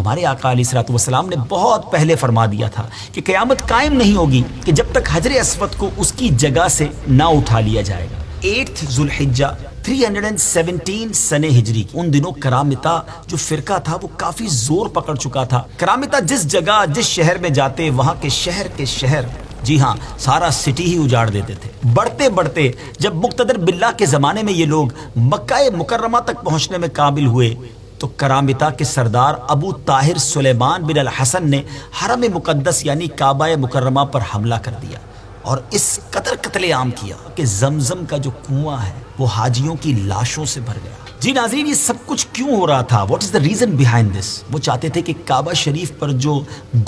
ہمارے آقا علیہ الصلوۃ والسلام نے بہت پہلے فرما دیا تھا کہ قیامت قائم نہیں ہوگی کہ جب تک حجر اسود کو اس کی جگہ سے نہ اٹھا لیا جائے گا۔ 8 ذو الحجہ 317 سنہ ہجری، ان دنوں کرامتہ جو فرقہ تھا وہ کافی زور پکڑ چکا تھا۔ کرامتہ جس جگہ جس شہر میں جاتے وہاں کے شہر جی ہاں سارا سٹی ہی اجاڑ دیتے تھے۔ بڑھتے بڑھتے جب مقتدر باللہ کے زمانے میں یہ لوگ مکہ مکرمہ تک پہنچنے میں قابل ہوئے تو کرامتہ کے سردار ابو طاہر سلیمان بن الحسن نے حرم مقدس یعنی کعبہ مکرمہ پر حملہ کر دیا اور اس قدر قتل عام کیا کہ زمزم کا جو کنواں ہے وہ حاجیوں کی لاشوں سے بھر گیا۔ جی ناظرین، یہ سب کچھ کیوں ہو رہا تھا؟ What is the reason behind this? وہ چاہتے تھے کہ کعبہ شریف پر جو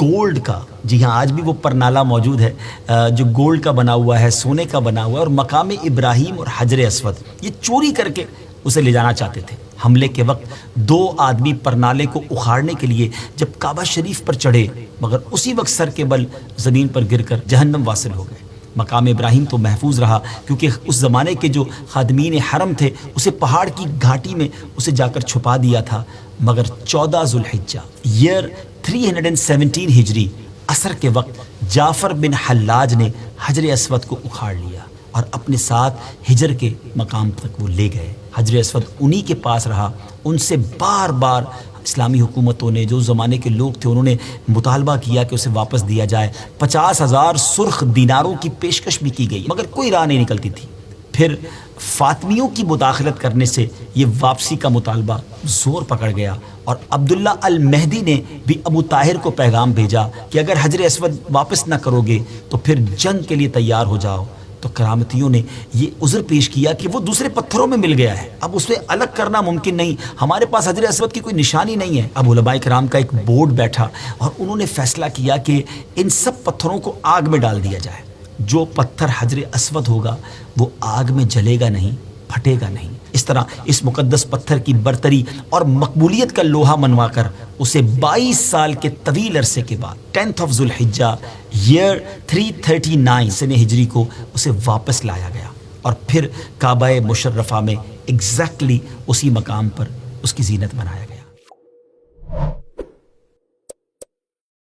گولڈ کا، جی ہاں آج بھی وہ پرنالہ موجود ہے جو گولڈ کا بنا ہوا ہے، سونے کا بنا ہوا ہے، اور مقام ابراہیم اور حجر اسود یہ چوری کر کے اسے لے جانا چاہتے تھے۔ حملے کے وقت 2 آدمی پرنالے کو اکھاڑنے کے لیے جب کعبہ شریف پر چڑھے مگر اسی وقت سر کے بل زمین پر گر کر جہنم واصل ہو گئے۔ مقام ابراہیم تو محفوظ رہا کیونکہ اس زمانے کے جو خادمین حرم تھے اسے پہاڑ کی گھاٹی میں اسے جا کر چھپا دیا تھا، مگر 14 ذو الحجہ ایئر 317 ہجری عصر کے وقت جعفر بن حلاج نے حجر اسود کو اکھاڑ لیا اور اپنے ساتھ ہجر کے مقام تک وہ لے گئے۔ حجر اسود انہی کے پاس رہا۔ ان سے بار بار اسلامی حکومتوں نے، جو زمانے کے لوگ تھے، انہوں نے مطالبہ کیا کہ اسے واپس دیا جائے۔ 50,000 سرخ دیناروں کی پیشکش بھی کی گئی مگر کوئی راہ نہیں نکلتی تھی۔ پھر فاطمیوں کی مداخلت کرنے سے یہ واپسی کا مطالبہ زور پکڑ گیا اور عبداللہ المہدی نے بھی ابو طاہر کو پیغام بھیجا کہ اگر حجر اسود واپس نہ کرو گے تو پھر جنگ کے لیے تیار ہو جاؤ۔ تو کرامتیوں نے یہ عذر پیش کیا کہ وہ دوسرے پتھروں میں مل گیا ہے، اب اسے الگ کرنا ممکن نہیں، ہمارے پاس حجر اسود کی کوئی نشانی نہیں ہے۔ اب علماء کرام کا ایک بورڈ بیٹھا اور انہوں نے فیصلہ کیا کہ ان سب پتھروں کو آگ میں ڈال دیا جائے۔ جو پتھر حجر اسود ہوگا وہ آگ میں جلے گا نہیں، پھٹے گا نہیں۔ اس طرح اس مقدس پتھر کی برتری اور مقبولیت کا لوہا منوا کر اسے 22 سال کے طویل عرصے کے بعد 10 ذو الحجہ ایئر 339 سنہ ہجری کو اسے واپس لایا گیا اور پھر کعبہ مشرفہ میں ایگزیکٹلی اسی مقام پر اس کی زینت بنایا گیا۔